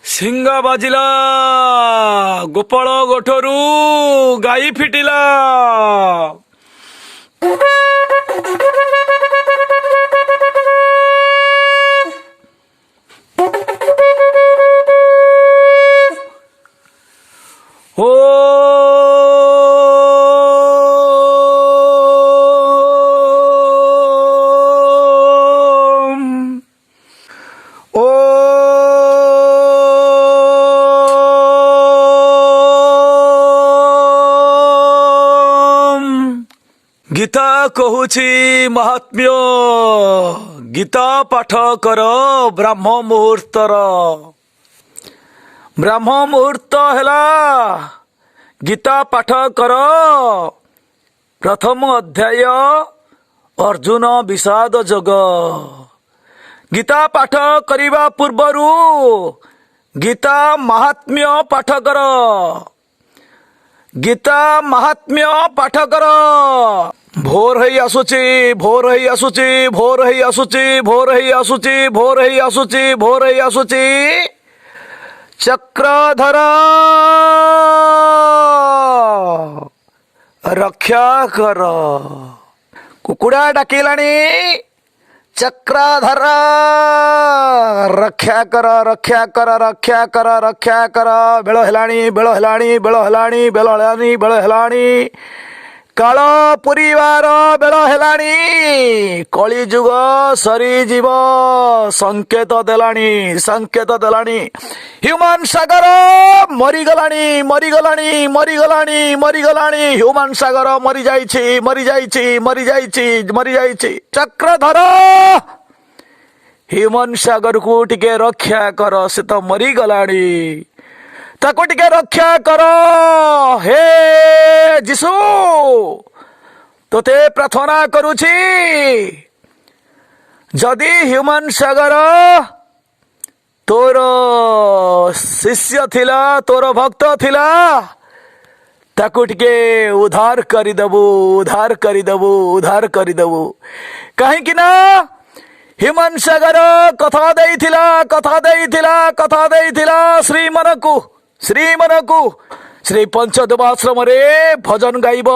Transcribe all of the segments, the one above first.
ସିଂହ ବାଜିଲା ଗୋପାଳ ଗୋଠରୁ ଗାଈ ଫିଟିଲା। ଓ गीता कहूची महात्म्य गीता पाठ कर ब्राह्म मुहूर्तर। ब्राह्म मुहूर्त है गीता पाठ कर। प्रथम अध्याय अर्जुन विषाद जोग। गीता पाठ करिबा पूर्वरु गीता महात्म्य पाठ कर। गीता महात्म्य पाठ कर। भोर ही आसुची भोर ही आसुची भोर ही आसुची भोर ही आसुची भोर ही आसुची भोर ही आसुची चक्रधर रक्षा कर। कुकुड़ा डाकिलानी चक्रधर रक्षा कर रक्षा कर रक्षा कर रक्षा कर। बेल हेलाणी बेल हेलाणी बेल हेलाणी बेल हेलाणी बेल हेलाणी काल परिवार बेल हेलाणी। कली जुग सरी जीव संकेत देलाणी संकेत देलाणी। ह्यूमन सागर मरीगलाणी मरीगलाणी मरीगलाणी मरीगलाणी। ह्यूमन सागर मरी जाइछि मरी जाइछि मरी जाइछि मरी जाइछि। चक्रधर ह्यूमन सागर को टिके रक्षा कर से तो मरीगलाणी। ताको टिके रक्षा कर। हे जीसु तोते प्रार्थना करुछि जदि ह्यूमन सागर तोर शिष्य थिला तोर भक्त थिला ताको टिके उद्धार करिदबु उद्धार करिदबु उद्धार करिदबु। कहीं कि ना ह्यूमन सागर कथा देइथिला कथा देइथिला कथा देइथिला श्रीमनकु श्री पंचदेवाश्रम रे भजन गाइब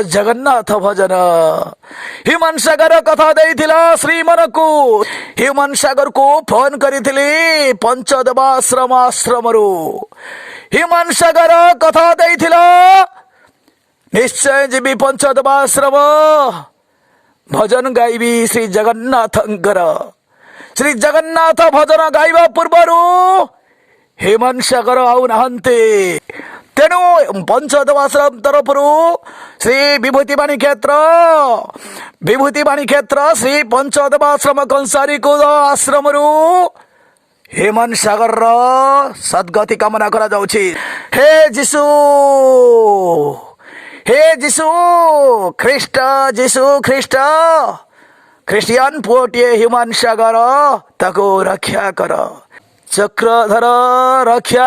जगन्नाथ भजन। ह्यूमन सागर कथा देइथिला श्रीमनकु। ह्यूमन सागर को फोन करिथिली पंचदेवाश्रम आश्रमरु। ह्यूमन सागर कथा देइथिला निश्चय जीवी पंचदेवाश्रम भजन गाइबी श्री जगन्नाथंकर। श्री जगन्नाथ भजन गाइबा पूर्वरु हेमन सागर आउ नाहंते। तेणु पंचदेवाश्रम तरफरु श्री विभूतिवाणी क्षेत्र श्री पंचदेवाश्रम कंसारी को आश्रमरु हेमन सागर सद्गति कामना करा जाउछि। हे जीसु ख्रीष्ट जीसु ख्रीष्ट ख्रिस्टियन पुओटिए ह्यूमन सागर ताको रक्षा कर। चक्रधर रक्षा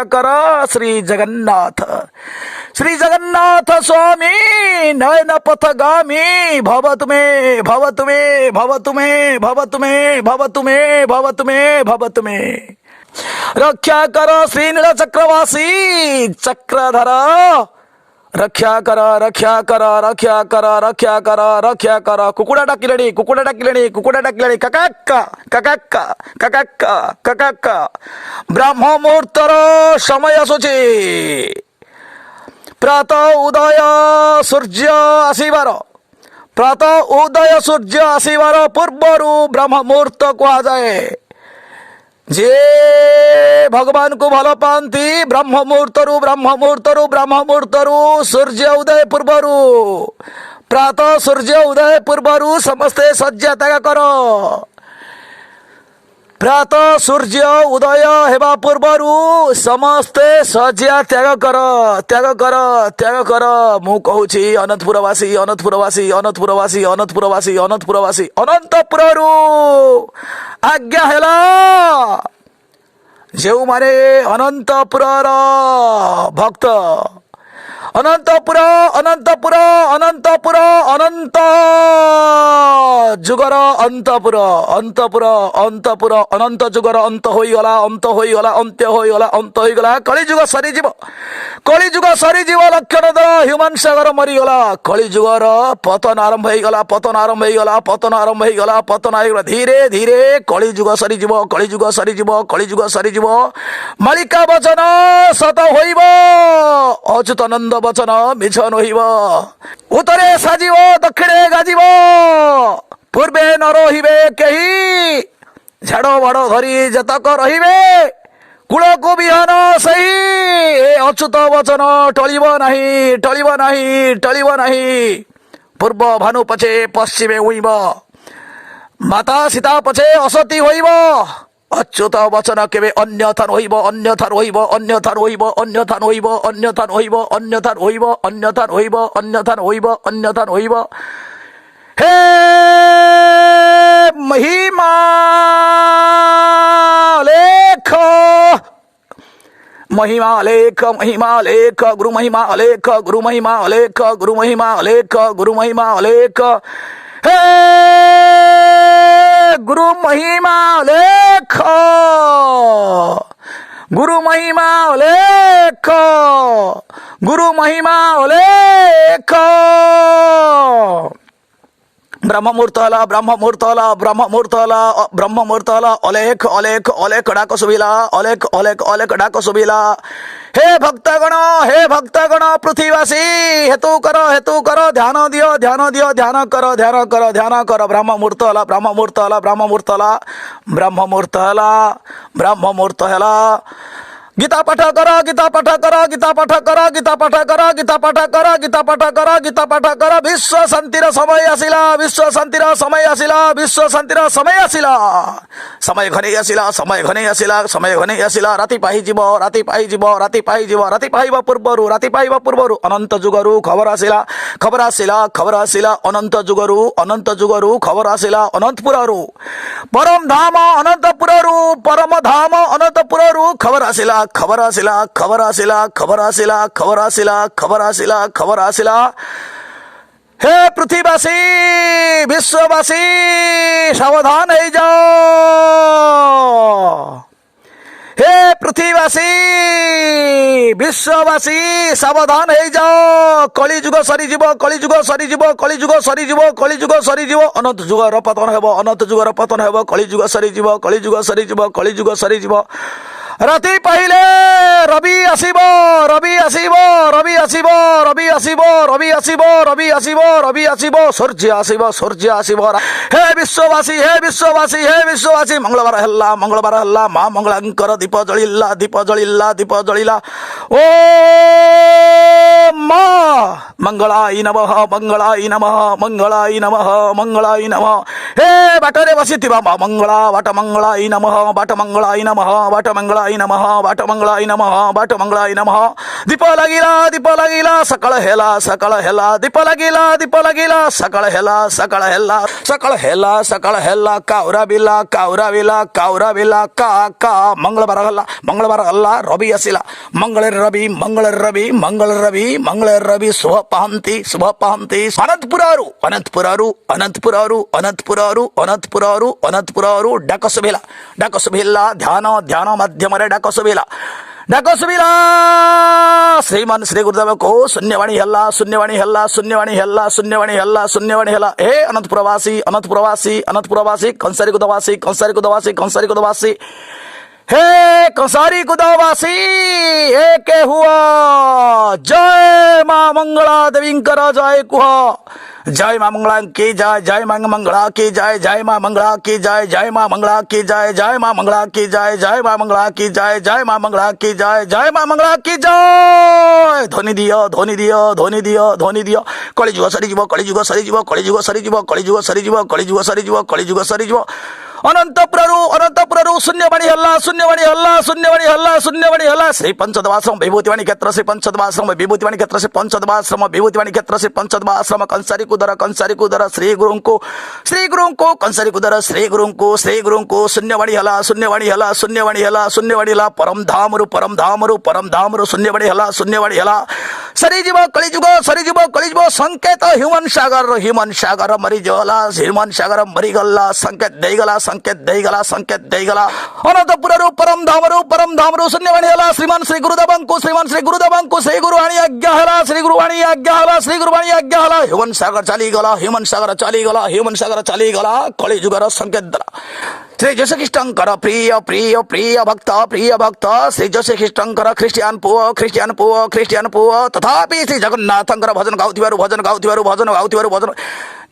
कर श्री जगन्नाथ स्वामी नयन पथगामी भवतु मे भवतु मे भवतु मे भवतु मे भवतु मे भवतु मे भवतु मे। रक्षा कर श्री नील चक्रवासी चक्रधर रक्षा कर रक्षा कर रक्षा कर रक्षा कर रक्षा कर। कुकुड़ा डाकिलेणी कुकुड़ा डाकिलेणी कुकुड़ा डाकिलेणी ककाक्का ककाक्का ककाक्का ककाक्का। ब्राह्म मुहूर्तर समय आसुछि। प्रातः उदय सूर्य आसीबार प्रातः उदय सूर्य आसीबार पूर्वरु ब्रह्म मुहूर्त कहा जाए। जे भगवान को भल पाती ब्रह्म मुहूर्तरु सूर्य उदय पूर्वरु प्रातः सूर्य उदय पूर्वरु समस्ते शଯ୍ୟା त्याग कर। प्रातः सूर्य उदय हेबा पूर्वरु समस्ते शଯ୍ୟା त्याग कर त्याग कर त्याग कर। मु कहूछि अनंतपुरवासी अनंतपुरवासी अनंतपुरवासी अनंतपुरवासी अनंतपुरवासी अनंतपुररु आज्ञा हेला जो माने अनंतपुरर भक्त अनंतपुर अनंतपुर अनंतपुर अनंत जुगर अंतपुर अंतपुर अंतपुर अनंत जुगर अंत होइगला अंत्य होइगला अंत होइगला कलिजुग सरीजीव कलिजुग सरीजीव लक्षण दर ह्यूमन सागर मरीगला कलिजुगर पतन आरंभ होइगला पतन आरंभ होइगला पतन आरंभ होइगला पतन आइगला धीरे धीरे कलिजुग सरीजीव कलिजुग सरीजीव कलिजुग सरीजीव मालिका वचन सत होइब अच्युतानंद वचन मिछ नहिब उत्तरे साजिब दक्षिणे गाजिब पूर्वे न रहिबे केही झाड़ बाड़ धरी जतक रहिबे कूल को बिहान सही ए अच्युत वचन टलिब नाही टलिब नाही टलिब नाही पूर्व भानु पछे पश्चिमे उइब माता सीता पछे असती होइब अच्युत वचन केवे अन्यथा नहिब अन्यथा नहिब अन्यथा नहिब अन्यथा नहिब अन्यथा नहिब अन्यथा नहिब अन्यथा नहिब अन्यथा नहिब अन्यथा नहिब हे महिमा लेख महिमा लेख महिमा लेख गुरु महिमा लेख गुरु महिमा लेख गुरु महिमा लेख गुरु महिमा लेख हे गुरु महिमा लेख गुरु महिमा लेख गुरु महिमा लेख ब्रह्ममुहूर्तला ब्रह्ममुहूर्तला ब्रह्ममुहूर्तला ब्रह्ममुहूर्तला अलेख अलेख अलेख डाक सुबिला अलेख अलेख अलेख डाक सुबिला हे भक्तगण पृथ्वीवासी हेतु कर ध्यान दियो ध्यान दियो ध्यान कर ध्यान कर ध्यान कर ब्रह्ममुहूर्तला ब्रह्ममुहूर्तला ब्रह्ममुहूर्तला ब्रह्ममुहूर्तला ब्रह्ममुहूर्तला गीता पाठ कर गीता पाठ कर गीता पाठ कर गीता पाठ कर गीता पाठ कर गीता पाठ कर गीता पाठ कर विश्व शांतिर समय आसिला विश्व शांतिर समय आसिला विश्व शांतिर समय आसिला समय घने आसिला समय घने आसिला समय घने आसिला राति पाहि जीव राति पाहि जीव राति पाहि जीव राति पाहिबा पूर्वरु राति पाहिबा पूर्वरु अनंत जुगरु खबर आसिला खबर आसिला खबर आसिला अनंत जुगरु खबर आसिला अनंतपुररु परम धाम अनंतपुररु परम धाम अनंतपुररु खबर आसिला खबर आसिला खबर आसिला खबर आसिला खबर आसिला खबर आसिला खबर आसिला हे पृथ्वीवासी विश्ववासी सावधान हो जाओ हे पृथ्वीवासी विश्ववासी सावधान हो जाओ कलिजुग सरीजीव कलिजुग सरीजीव कलिजुग सरीजीव कलिजुग सरीजीव अनंत जुगर पतन हेब अनंत जुगर पतन हेब कलिजुग सरीजीव कलिजुग सरीजीव कलिजुग सरीजीव राति पहिले रवि आसिब रवि आसिब रवि आसिब रवि आसिब रवि आसिब रवि आसिब रवि आसिब सूर्य आसिब सूर्य आसिब हे विश्ववासी हे विश्ववासी हे विश्ववासी मंगलवार हल्ला मां मंगलांकर दीप जलिला दीप जलिला दीप जलिला ओ मां मंगलाय नमः मंगलाय नमः मंगलाय नमः मंगलाय नमः हे बाटरे बसिथिबा मां मंगला बाट मंगलाय नमः बाट मंगलाय नमः बाट मंगलाय नमः बाट मंगलाय नमः बाट मंगलाय नमः दीप लागिला सकाळ हेला दीप लागिला सकाळ हेला सकाळ हेला काउरा बिला का मंगलवार हल्ला रवि आसिला मंगल रवि शुभ पाहंती अनंतपुररु डाक सुबिला ध्यान माध्यम डाक सुबिला श्रीमान श्री गुरुदेव को शून्यवाणी हल्ला हे अनंतपुरवासी कंसारी कुदवासी हे कंसारी कुदवासी एक हुआ जय मां मंगला देवींकर जय कुह जय मां मंगला की जय मां मंगला की जय मां मंगला की जय मां मंगला की जय मां मंगला की जय मां मंगला की जय मां मंगला की जय मां मंगला की जय ध्वनि दियो कलिजुग सरीजीव अनंतपुररु शून्यवाणी हल्ला श्री पंचदवाश्रम विभूतिवाणी क्षेत्र श्री पंचदवाश्रम विभूतिवाणी क्षेत्र श्री पंचदवाश्रम विभूतिवाणी क्षेत्र श्री पंचदवाश्रम कंसारी कुदर श्री गुरुंको कंसारी कुदर श्री गुरुंको शून्यवाणी हल्ला परम धामरु शून्यवाणी हल्ला ସରିଯିବ କଳିଯୁଗ ସରିଯିବ କଳିଯୁଗ ସଂକେତ ହ୍ୟୁମାନ ସାଗର ମରିଗଲା ହ୍ୟୁମାନ ସାଗର ମରିଗଲା ସଂକେତ ଦେଇଗଲା ଅନନ୍ତପୁରରୁ ପରମ ଧାମରୁ ଶୂନ୍ୟବାଣୀ ହେଲା ଶ୍ରୀମାନ ଶ୍ରୀ ଗୁରୁଦେବଙ୍କୁ ଶ୍ରୀ ଗୁରୁବାଣୀ ଆଜ୍ଞା ହେଲା ଶ୍ରୀ ଗୁରୁବାଣୀ ଆଜ୍ଞା ହେଲା ହ୍ୟୁମାନ ସାଗର ଚାଲିଗଲା କଳିଯୁଗର ସଂକେତ ଦେଲା ଶ୍ରୀ ଯୀଶୁଖ୍ରୀଷ୍ଟଙ୍କର ପ୍ରିୟ ଭକ୍ତ ଶ୍ରୀ ଯୀଶୁଖ୍ରୀଷ୍ଟଙ୍କର ଖ୍ରୀଷ୍ଟିଆନ ପୁଅ ତଥାପି ଶ୍ରୀ ଜଗନ୍ନାଥଙ୍କର ଭଜନ ଗାଉଥିବାରୁ ଭଜନ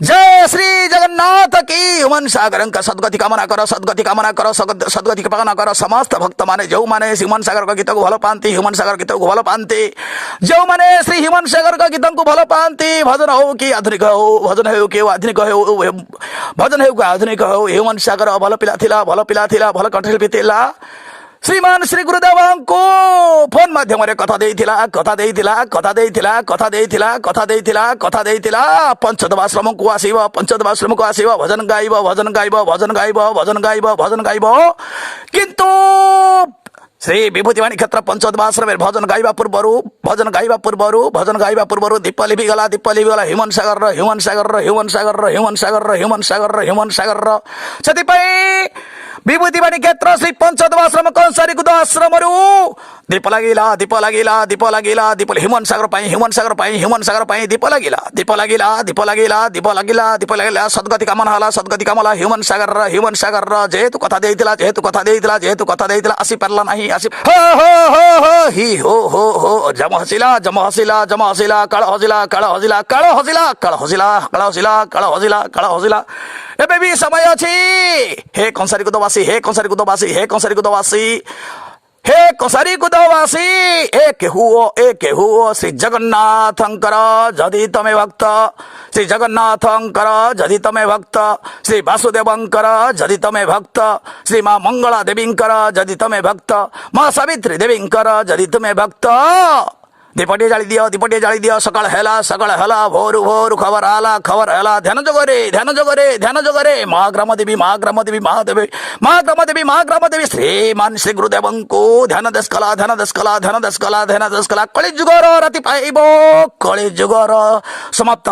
ଜୟ ଶ୍ରୀ ଜଗନ୍ନାଥ କି ହ୍ୟୁମାନ ସାଗରଙ୍କ ସଦ୍ଗତି କାମନା କର ସମସ୍ତ ଭକ୍ତମାନେ ଯେଉଁମାନେ ହ୍ୟୁମାନ ସାଗରଙ୍କ ଗୀତକୁ ଭଲ ପାଆନ୍ତି ଯେଉଁମାନେ ଶ୍ରୀ ହ୍ୟୁମାନ ସାଗରଙ୍କ ଗୀତକୁ ଭଲ ପାଆନ୍ତି ଭଜନ ହେଉ କି ଆଧୁନିକ ହେଉ ହ୍ୟୁମାନ ସାଗର ଭଲ ପିଲା ଥିଲା ଭଲ କଣ୍ଠଶିଳ୍ପୀ ଥିଲା ଶ୍ରୀମାନ ଶ୍ରୀ ଗୁରୁଦେବଙ୍କୁ ଫୋନ ମାଧ୍ୟମରେ କଥା ଦେଇଥିଲା ପଞ୍ଚଦବ ଆଶ୍ରମକୁ ଆସିବ ଭଜନ ଗାଇବ କିନ୍ତୁ ଶ୍ରୀ ବିଭୂତିବାଣୀ କ୍ଷେତ୍ର ପଞ୍ଚଦବ ଆଶ୍ରମରେ ଭଜନ ଗାଇବା ପୂର୍ବରୁ ଦୀପ ଲିଭିଗଲା ହ୍ୟୁମାନ ସାଗରର ସେଥିପାଇଁ ବିଭୂତିବାଣୀ କ୍ଷେତ୍ର ଶ୍ରୀ ପଞ୍ଚଦବ ଆଶ୍ରମ କଂସାରୀ କୁଦ ଆଶ୍ରମରୁ ଦୀପ ଲାଗିଲା ହ୍ୟୁମାନ ସାଗର ପାଇଁ ଦୀପ ଲାଗିଲା ସଦ୍ଗତି କାମନା ହେଲା ହ୍ୟୁମାନ ସାଗରର ଯେହେତୁ କଥା ଦେଇଥିଲା ଆସିପାରିଲା ନାହିଁ ଜମ ହସିଲା କାଳ ହସିଲା ଏବେ ବି ସମୟ ଅଛି ହେ କଂସାରୀ କୁଦବାସୀ ଏକ ହୁଅ ଶ୍ରୀ ଜଗନ୍ନାଥଙ୍କର ଯଦି ତମେ ଭକ୍ତ ଶ୍ରୀ ବାସୁଦେବଙ୍କର ଯଦି ତମେ ଭକ୍ତ ଶ୍ରୀ ମା ମଙ୍ଗଳା ଦେବୀଙ୍କର ଯଦି ତମେ ଭକ୍ତ ମା ସାବିତ୍ରୀ ଦେବୀଙ୍କର ଯଦି ତୁମେ ଭକ୍ତ ଦୀପଟିଏ ଜାଳି ଦିଅ ସକାଳ ହେଲା ଭୋରୁ ଖବର ହେଲା ଧ୍ୟାନ ଯୋଗରେ ମା ଗ୍ରାମ ଦେବୀ ଶ୍ରୀମାନ ଶ୍ରୀ ଗୁରୁଦେବଙ୍କୁ ଧ୍ୟାନ ଦେଶ କଲା କଳିଯୁଗର ରାତି ପାଇବ କଳିଯୁଗର ସମାପ୍ତ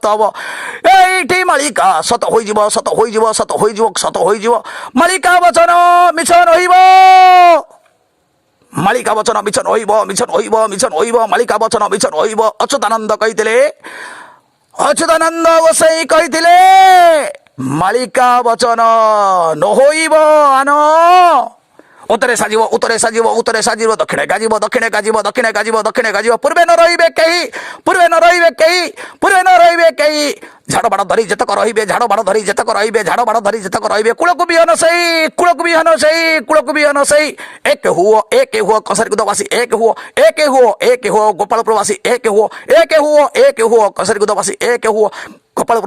ହବ ଏଇଠି ମାଳିକା ସତ ହୋଇଯିବ ମାଳିକା ବଚନ ମିଛ ରହିବ ମାଳିକା ବଚନ ମିଛ ରହିବ ମାଳିକା ବଚନ ମିଛ ରହିବ ଅଚ୍ୟୁତାନନ୍ଦ ଗୋସାଇ କହିଥିଲେ ମାଳିକା ବଚନ ନ ହୋଇବ ଆନ ଉତ୍ତରେ ସାଜିବ ଦକ୍ଷିଣେ ଗାଜିବ ପୂର୍ବେ ନ ରହିବେ କେହି ଝାଡ଼ ବାଡ଼ ଧରି ଯେତକ ରହିବେ କୂଳକୁ ବିହନ ସେଇ ଏକ ହୁଅ କଂସାରୀ କୁଦବାସୀ ଏକ ହୁଅ ଗୋପାଳ ପ୍ରବାସୀ ଏକ ହୁଅ କଂସାରୀ କୁଦବାସୀ ଏକ ହୁଅ ଗୋପାଳ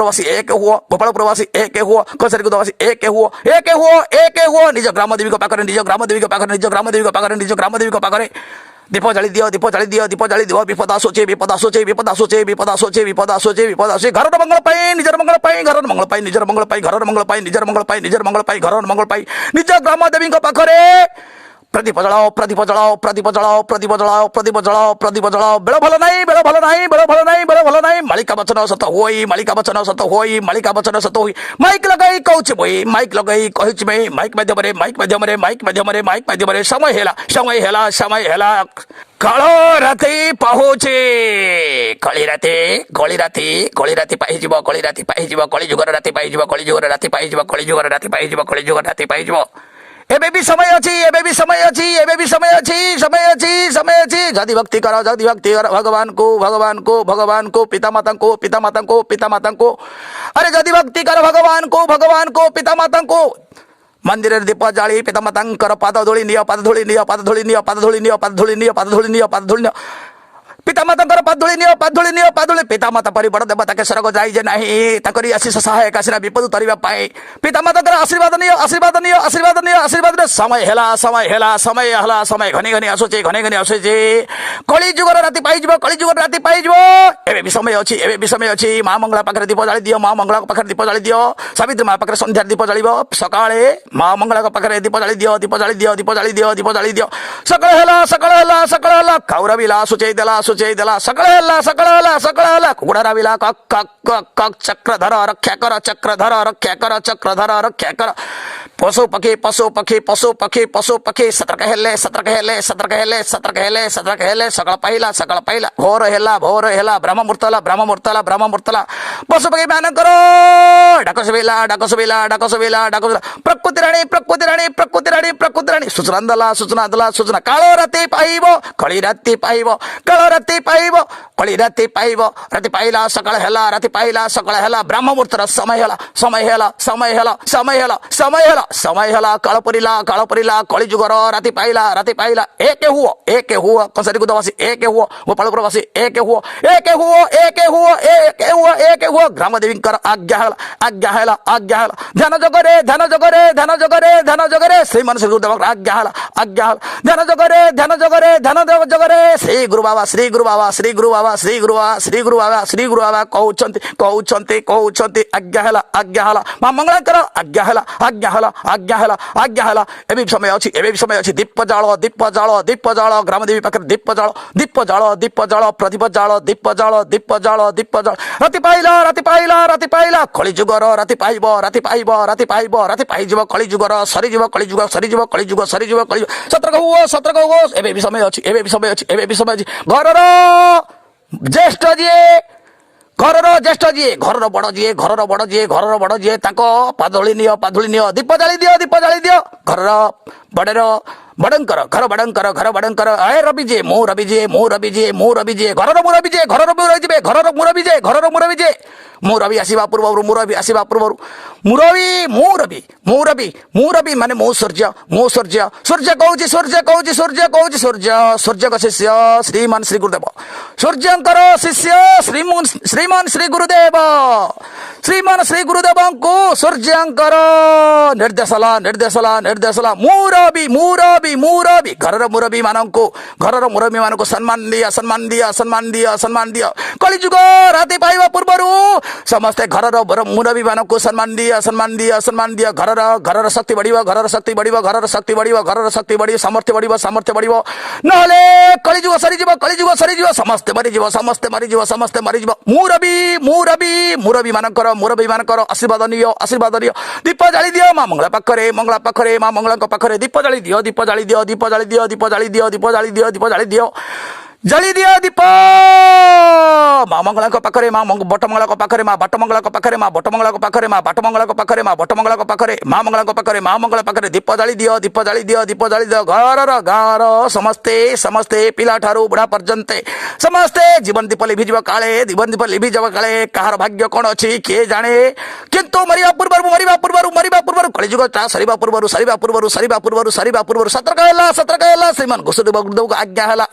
ପ୍ରବାସୀ ଏକ ହୁଅ କଂସାରୀ କୁଦବାସୀ ଏକ ହୁଅ ନିଜ ଗ୍ରାମ ଦେବୀଙ୍କ ପାଖରେ ଦୀପ ଜାଳି ଦିଅ ବିପଦ ଆସୁଛି ଘରର ମଙ୍ଗଳ ପାଇଁ ନିଜର ମଙ୍ଗଳ ପାଇଁ ନିଜ ଗ୍ରାମ ଦେବୀଙ୍କ ପାଖରେ ପ୍ରଦୀପ ଜଳାଅ ବେଳ ଭଲ ନାହିଁ ମାଳିକା ବଚନ ସତ ହୋଇ ମାଇକ ଲଗାଇ କହୁଛି ମାଇକ ମାଧ୍ୟମରେ ସମୟ ହେଲା କାଳ ରାତି ପାହୁଛି କଳି ରାତି ପାଇଯିବ କଳିଯୁଗର ରାତି ପାଇଯିବ ଏବେ ବି ସମୟ ଅଛି ଯଦି ଭକ୍ତି କର ଭଗବାନଙ୍କୁ ପିତାମାତାଙ୍କୁ ଆରେ ଯଦି ଭକ୍ତି କର ଭଗବାନଙ୍କୁ ପିତାମାତାଙ୍କୁ ମନ୍ଦିରରେ ଦୀପ ଜାଳି ପିତାମାତାଙ୍କର ପାଦ ଧୂଳି ନିଅ ପିତାମାତାଙ୍କର ପାଦୁଳି ନିଅ ପାଦୁଳି ନିଅ ପାଦୁଳି ପିତାମାତା ପରି ବଡ଼ ଦେବତା କେ ସ୍ୱର୍ଗ ଯାଇ ଯେ ନାହିଁ ତାଙ୍କରି ଆଶିଷ ସହାୟକ ଆସିଲା ବିପଦ ତରିବା ପାଇଁ ପିତାମାତାଙ୍କର ଆଶୀର୍ବାଦ ନିଅ ଆଶୀର୍ବାଦ ନିଅ ଆଶୀର୍ବାଦ ନିଅ ଆଶୀର୍ବାଦ ନିଅ ସମୟ ହେଲା ସମୟ ହେଲା ସମୟ ହେଲା ସମୟ ଘନି ଘନି ଆସୁଛି ଘନି ଘନି ଆସୁଛି କଳି ଯୁଗର ରାତି ପାଇଯିବ କଳି ଯୁଗର ରାତି ପାଇଯିବ ଏବେ ବି ସମୟ ଅଛି ଏବେ ବି ସମୟ ଅଛି ମା ମଙ୍ଗଳା ପାଖରେ ଦୀପ ଜାଳି ଦିଅ ମା ମଙ୍ଗଳାଙ୍କ ପାଖରେ ଦୀପ ଜାଳି ଦିଅ ସାବିତ୍ରୀ ମା ପାଖରେ ସନ୍ଧ୍ୟାରେ ଦୀପ ଜାଳିବ ସକାଳେ ମା ମଙ୍ଗଳାଙ୍କ ପାଖରେ ଦୀପ ଜାଳି ଦିଅ ଦୀପ ଜାଳି ଦିଅ ଦୀପ ଜାଳି ଦିଅ ଦୀପ ଜାଳି ଦିଅ ସକାଳ ହେଲା ସକାଳ ହେଲା ସକାଳ ହେଲା କାଉର ବିଲା ସୂଚେଇ ଦେଲା ସକାଳ ହେଲା ସକାଳ ହେଲା ସକାଳ ହେଲା କୁକୁଡ଼ାର ବିଲା କକ୍ କକ୍ କକ୍ କକ୍ ଚକ୍ରଧର ରକ୍ଷା କର ଚକ୍ରଧର ରକ୍ଷା କର ଚକ୍ରଧର ରକ୍ଷା କର ପଶୁ ପକ୍ଷୀ ପଶୁ ପକ୍ଷୀ ପଶୁ ପକ୍ଷୀ ପଶୁ ପକ୍ଷୀ ସତର୍କ ହେଲେ ସତର୍କ ହେଲେ ସତର୍କ ହେଲେ ସତର୍କ ହେଲେ ସତର୍କ ହେଲେ ସକାଳ ପାଇଲା ଭୋର ହେଲା ବ୍ରହ୍ମ ମୁହୂର୍ତ୍ତ ହେଲା ବ୍ରହ୍ମ ମୁହୂର୍ତ୍ତ ହେଲା ବ୍ରହ୍ମ ମୁହୂର୍ତ୍ତ ହେଲା ପଶୁ ପକ୍ଷୀ ମାନଙ୍କର ଡାକ ଶୁଭିଲା ଡାକ ଶୁଭିଲା ଡାକ ଶୁଭିଲା ଡାକ ଶୁଭିଲା ପ୍ରକୃତି ରାଣୀ ପ୍ରକୃତି ରାଣୀ ପ୍ରକୃତି ରାଣୀ ପ୍ରକୃତି ରାଣୀ ସୂଚନା ଦେଲା ସୂଚନା ଦେଲା ସୂଚନା କାଳ ରାତି ପାଇବ କଳି ରାତି ପାଇବ କାଳ ରାତି ପାଇବ କଳି ରାତି ପାଇବ ରାତି ପାଇଲା ସକାଳ ହେଲା ରାତି ପାଇଲା ସକାଳ ହେଲା ବ୍ରହ୍ମ ମୁହୂର୍ତ୍ତର ସମୟ ହେଲା ସମୟ ହେଲା ସମୟ ହେଲା ସମୟ ହେଲା ସମୟ ହେଲା ସମୟ ହେଲା କାଳ ପରିଲା କଳି ଯୁଗର ରାତି ପାଇଲା ଏକ ହୁଅ କଂସାରୀ ଗୁଦବାସୀ ଏକ ହୁଅ ଗୋପାଳପୁରବାସୀ ଏକ ହୁଅ ଏକ ହୁଅ ଏକ ହୁଅ ଏକ ହୁଅ ଏକ ହୁଅ ଗ୍ରାମ ଦେବୀଙ୍କର ଆଜ୍ଞା ହେଲା ଧ୍ୟାନ ଜଗରେ ଧ୍ୟାନ ଜଗରେ ଧ୍ୟାନ ଜଗରେ ଧ୍ୟାନ ଜଗରେ ଶ୍ରୀମାନ ଶ୍ରୀ ଗୁରୁଦେବଙ୍କର ଆଜ୍ଞା ହେଲା ଧ୍ୟାନ ଜଗରେ ଧ୍ୟାନ ଜଗରେ ଧ୍ୟାନ ଜଗରେ ଶ୍ରୀ ଗୁରୁ ବାବା ଶ୍ରୀ ଗୁରୁ ବାବା ଶ୍ରୀ ଗୁରୁ ବାବା ଶ୍ରୀ ଗୁରୁ ବାବା ଶ୍ରୀ ଗୁରୁ ବାବା ଶ୍ରୀ ଗୁରୁ ବାବା କହୁଛନ୍ତି ଆଜ୍ଞା ହେଲା ମା ମଙ୍ଗଳାଙ୍କର ଆଜ୍ଞା ହେଲା ଏବେ ବି ସମୟ ଅଛି ଦୀପ ଜାଳ ଗ୍ରାମ ଦେବୀ ପାଖରେ ଦୀପ ଜାଳ ପ୍ରଦୀପ ଜାଳ ଦୀପ ଜାଳ ରାତି ପାଇଲା କଳି ଯୁଗର ରାତି ପାଇଯିବ କଳି ଯୁଗର ସରିଯିବ ସତର୍କ ହୁଅ ଏବେ ବି ସମୟ ଅଛି ଘରର ଜ୍ୟେଷ୍ଠ ଯିଏ ଘରର ବଡ଼ ଯିଏ ତାଙ୍କ ପାଦୁଳି ନିଅ ଦୀପ ଜାଳି ଦିଅ ଘର ବଡ଼ଙ୍କର ଆଏ ରବି ଯିଏ ମୁଁ ରବି ଯିଏ ଘରର ମୁରବି ଯିଏ ମୁଁ ରବି ଆସିବା ପୂର୍ବରୁ ମୁଁ ରବି ମାନେ ମୁଁ ସୂର୍ଯ୍ୟ କହୁଛି ସୂର୍ଯ୍ୟଙ୍କ ଶିଷ୍ୟ ଶ୍ରୀମାନ ଶ୍ରୀ ଗୁରୁଦେବ ସୂର୍ଯ୍ୟଙ୍କର ଶିଷ୍ୟ ଶ୍ରୀମାନ ଶ୍ରୀ ଗୁରୁଦେବଙ୍କୁ ସୂର୍ଯ୍ୟଙ୍କର ନିର୍ଦ୍ଦେଶ ହେଲା ମୁଁ ରବି ଘରର ମୁରବୀ ମାନଙ୍କୁ ସମ୍ମାନ ଦିଅ କଳିଯୁଗ ରାତି ପାଇବା ପୂର୍ବରୁ ସମସ୍ତେ ଘରର ମୁରବୀ ମାନଙ୍କୁ ସମ୍ମାନ ଦିଅ ଘରର ଶକ୍ତି ବଢିବ ସାମର୍ଥ୍ୟ ବଢିବ ନହେଲେ କଳିଯୁଗ ସରିଯିବ ସମସ୍ତେ ମରିଯିବ ମୁରବୀ ମାନଙ୍କର ଆଶୀର୍ବାଦ ନିଅ ଦୀପ ଜାଳି ଦିଅ ମା ମଙ୍ଗଳା ପାଖରେ ମା ମଙ୍ଗଳାଙ୍କ ପାଖରେ ଦୀପ ଜାଳି ଦିଅ ଦୀପ ମା ମଙ୍ଗଳାଙ୍କ ପାଖରେ ମା ବାଟ ମଙ୍ଗଳାଙ୍କ ପାଖରେ ମା ମଙ୍ଗଳାଙ୍କ ପାଖରେ ଦୀପ ଜାଳି ଦିଅ ଗାଁର ସମସ୍ତେ ପିଲା ଠାରୁ ବୁଢା ପର୍ଯ୍ୟନ୍ତ ସମସ୍ତେ ଜୀବନ ଦୀପ ଲିଭିଯିବ କାଳେ କାହାର ଭାଗ୍ୟ କଣ ଅଛି କିଏ ଜାଣେ କିନ୍ତୁ ମରିବା ପୂର୍ବରୁ କଳିଯୁଗ ସରିବା ପୂର୍ବରୁ ସତର୍କ ହେଲା ଶ୍ରୀମାନ ଗୁରୁଦେବଙ୍କୁ ଆଜ୍ଞା ହେଲା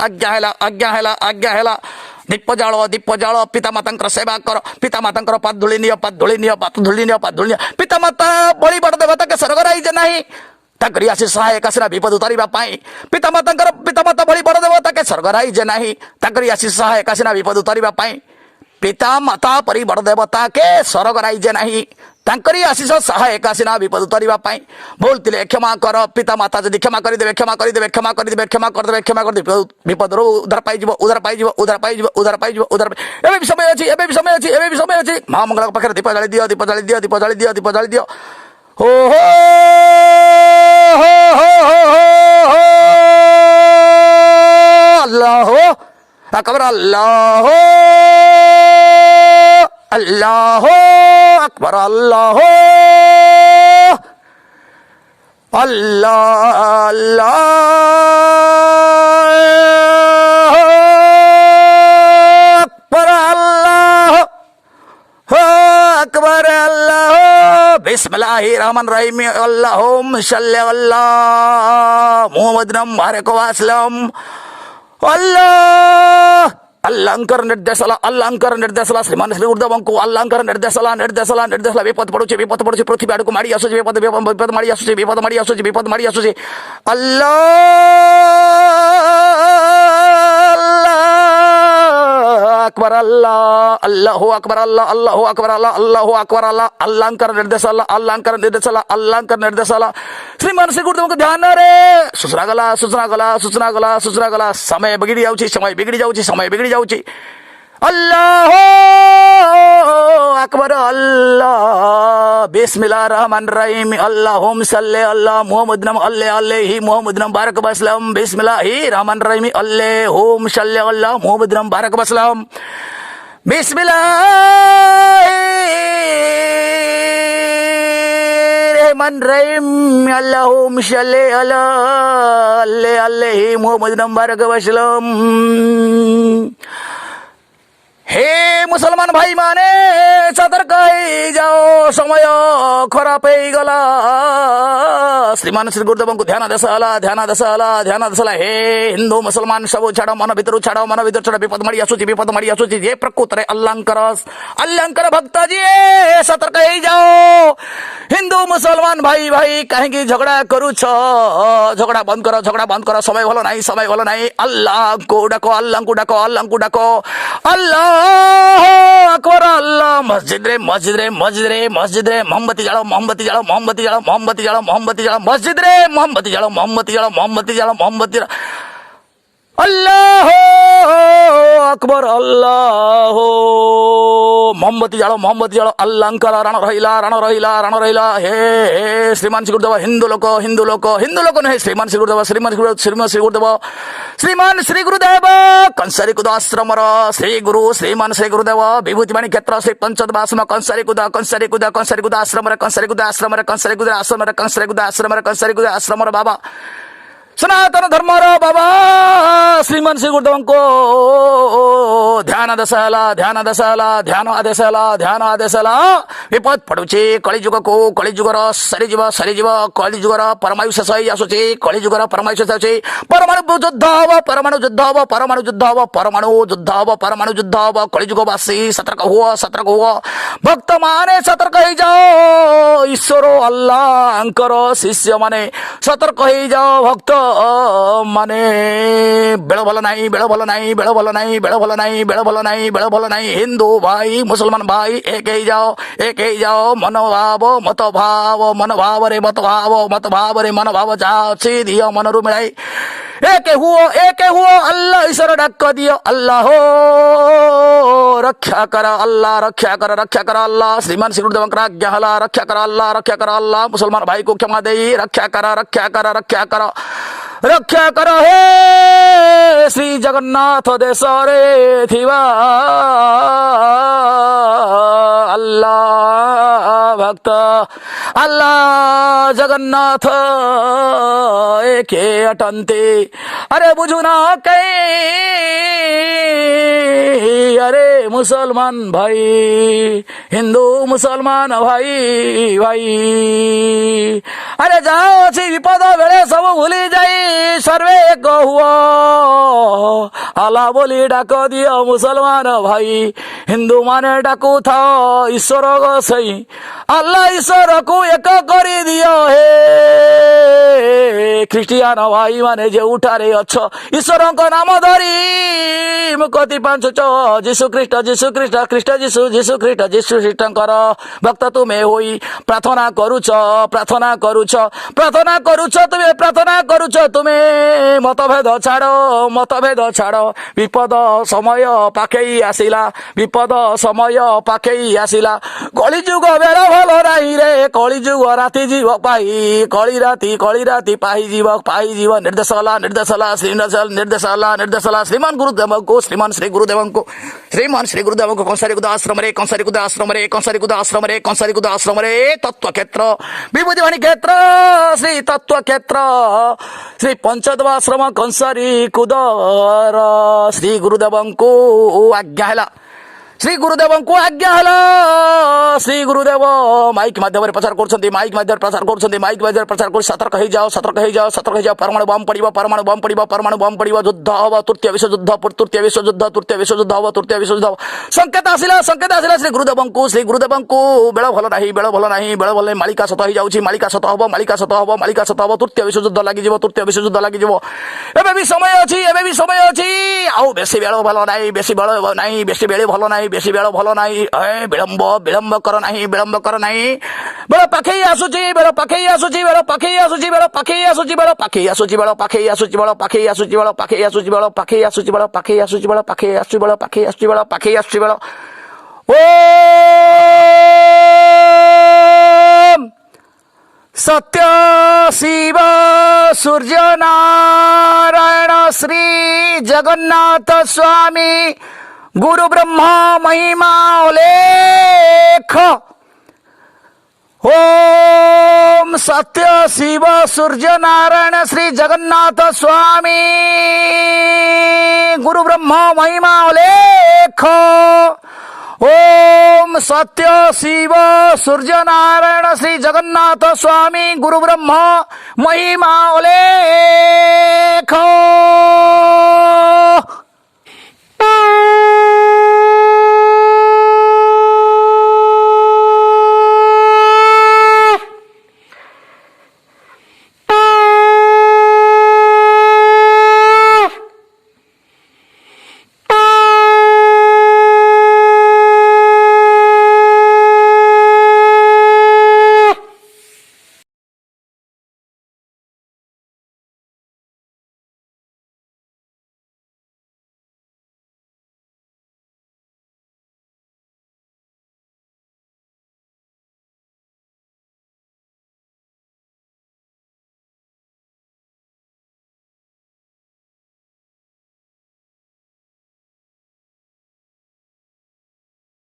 ଦୀପ ଜାଳ ପିତାମାତାଙ୍କର ସେବା କର ପିତାମାତାଙ୍କର ପାଦୁଳି ନିଅ ପିତାମାତା ବଳି ବଡ଼ ଦେବତାକେ ସ୍ୱର୍ଗରାଇ ଯେ ନାହିଁ ତାଙ୍କରି ଆସି ସହାୟକ ଆସିଲା ବିପଦ ଉତାରିବା ପାଇଁ ପିତାମାତା ଭଳି ବଡ଼ ଦେବତାକେ ସ୍ୱର୍ଗରାଇ ଯେ ନାହିଁ ତାଙ୍କରି ଆସି ସହାୟକ ଆସିଲା ବିପଦ ଉତାରିବା ପାଇଁ ପିତାମାତା ପରି ବଡ଼ ଦେବତାକେ ସ୍ୱର୍ଗରାଇ ଯେ ନାହିଁ ତାଙ୍କରି ଆଶିଷ ସହାୟକ ଆସିନା ବିପଦ ଉତାରିବା ପାଇଁ ଭୁଲ ଥିଲେ କ୍ଷମା କର ପିତାମାତା ଯଦି କ୍ଷମା କରିଦେବେ ବିପଦରୁ ଉଦ୍ଧାର ପାଇଯିବ ଏବେ ବି ସମୟ ଅଛି ମା ମଙ୍ଗଳାଙ୍କ ପାଖରେ ଦୀପ ଜାଳି ଦିଅ ହୋ ଆଲ୍ଲାହ আকবর আল্লাহ আকবর আল্লাহ আকবর আল্লাহ বিসমিল্লাহির রহমানির রহিম আল্লাহুম্মা সাল্লি আলা মুহাম্মাদিন বারিক ওয়া সাল্লাম আল্লাহ अल्लांकर निर्देशला श्रीमान श्री गुरुदेवଙ୍କୁ अल्लांकर निर्देशला विपद पड़ुଛି पृथ्वी आड़क माड़ी आसुଛି विपद माड़ी आसुଛି अल्लाह अकबर अल्लाह अकबर अल्लांकर निर्देशला श्रीमान श्री गुरुदेव ध्यान रे सूचना गला समय बिगड़ी जाउची अल्लाह अकबर अल्लाह बिस्मिल्लाह रहमान रहीम अल्लाहुम सल्ले अल्लाह मुहम्मद नम अलैहि मुहम्मद नम बारक वसल्लम बिस्मिल्लाहिर रहमान रहीम अल्लाहुम सल्ले अल्लाह मुहम्मद नम बारक वसल्लम बिस्मिल्लाहिर रहमान रहीम अल्लाहुम सल्ले अलैहि मुहम्मद नम बारक वसल्लम। हे मुसलमान भाई माने सतर्क जाओ समय खराब हो गला श्रीमान श्री गुरुदेव को ध्यान दसाला हे हिंदू मुसलमान सब छाड़ मन भीतर छाड़ विपद माड़ी आसुची जे प्रकृत अल्लांकर भक्त जी सतर्क हो जाओ हिंदू मुसलमान भाई भाई कहीं झगड़ा करुछ झगड़ा बंद कर समय भल नहीं अल्लाह को डाको अल्लाह अकबर अल्लाह मस्जिद रे मोमबत्ती जाओ मस्जिद रे मोमबत्ती जाओ अल्लाह अकबर अल्लाह मोमबत्ती जाओ अल्लांकर रण रहिला हे श्रीमान श्री गुरुदेव हिंदू लोक नहीं श्रीमान श्री गुरुदेव कंसारी कुद आश्रम श्री गुरु श्रीमान श्री गुरुदेव विभूतिवाणी क्षेत्र श्री पंचदवासम कंसारी कुद आश्रम बाबा सनातन धर्म बाबा श्रीमान श्री गुरुदेव को ध्यान आदेशला विपद पड़ुची कलिजुग को कलिजुगर सरीजीव कलिजुगर परमायु शेष हो आसुची कलिजुगर परमायु शेष होची परमाणु युद्ध हब कलिजुगवासी सतर्क हुआ भक्त माने सतर्क हो जाओ ईश्वर अल्लाहंकर शिष्य माने सतर्क हो जाओ भक्त माने बेड़ भल नहीं हिंदू भाई मुसलमान भाई एक ही जाओ मत भाव रे मत भाव जाओ दियो मन रु मिलाई एक हुओ अल्लाह ईश्वर डाक दियो अल्लाह हो रक्षा कर अल्लाह श्रीमान श्री गुरुदेव आज्ञा हला रक्षा कर अल्लाह मुसलमान भाई को क्षमा दे रक्षा कर हे श्री जगन्नाथ देश रे थिवा अल्लाह भक्त अल्लाह जगन्नाथ एके अटंते अरे बुझू ना कहीं अरे मुसलमान भाई हिंदू मुसलमान भाई अरे जाओ सी विपद बेले सब भूली जाई सर्वे एक हुआ आला बोली डाक दियो मुसलमान भाई हिंदू माने डाकू था ईश्वर गोसाई अल्लाह ईश्वर को एक करी दियो हे ख्रिस्टियान भाई माने जे उठारे अच्छ ईश्वर को नाम धरी मुकति पांचुच जीशु ख्रिस्ट जीशु ख्रिस्टंकर भक्त तुमे होई प्रार्थना करुच तुमे मतभेद छाड़ विपद समय पाखई आसिला कलिजुग बेर भल नहीं रे कलिजुग राति जीव पाई कली राति पाई जीव निर्देशला श्रीमान श्री गुरुदेव को कंसारी कुद आश्रम रे तत्व क्षेत्र विभूतिवाणी क्षेत्र श्री तत्व क्षेत्र श्री पंचदवाश्रम कंसारी कुदर श्री गुरुदेव को आज्ञा है श्री गुरुदेव को आज्ञा हला श्री गुरुदेव माइक माध्यम प्रचार कर माइक माध्यम प्रचार कर माइक माध्यम प्रचार कर सतर्क हो जाओ सतर्क हो जाओ सतर्क हो जाओ परमाणु बम पड़ो परमाणु बम पड़ो परमाणु बम पड़ो युद्ध हम तृतीय विश्वयुद्ध तृतीय विश्वयुद्ध तृतीय विश्वयुद्ध हम तृतीय विश्वयुद्ध संकेत आसिला श्री गुरुदेव को बेल भल ना बेल भल ना बेल भल मालिका सत हो जाऊँगी मालिका सत हम मालिका सत हम मालिका सत हम तृतीय विश्वयुद्ध लगे तृतीय विश्वयुद्ध लगे एवं भी समय अच्छी एवं भी समय अच्छी आउ बेसी बेल भल ना बेसी बेल ना बेसी बेल भल ना बेसी बेल भल ना विलंब विलंब कर ना विलंब कर ना बेल पाखे आसूची बेल पाखे आसूची बेल पाखे आसूची बेल पाखे आसूची बेल पाखे आसूची बेल पाखे आसूची बेल पाखे आसूची बेल पाखे आसूची बेल पाखे आसूची बेल पाखे आसूची बेल पाखे आसूची बेल पाखे आसूची बेल पाखे आसूची बेल ओम सत्य शिव सूर्य नारायण श्री जगन्नाथ स्वामी गुरु ब्रह्मा महिमा लेख ओम सत्य शिव सूर्य नारायण श्री जगन्नाथ स्वामी गुरु ब्रह्मा महिमा लेख ओम सत्य शिव सूर्य नारायण श्री जगन्नाथ स्वामी गुरु ब्रह्मा महिमा लेख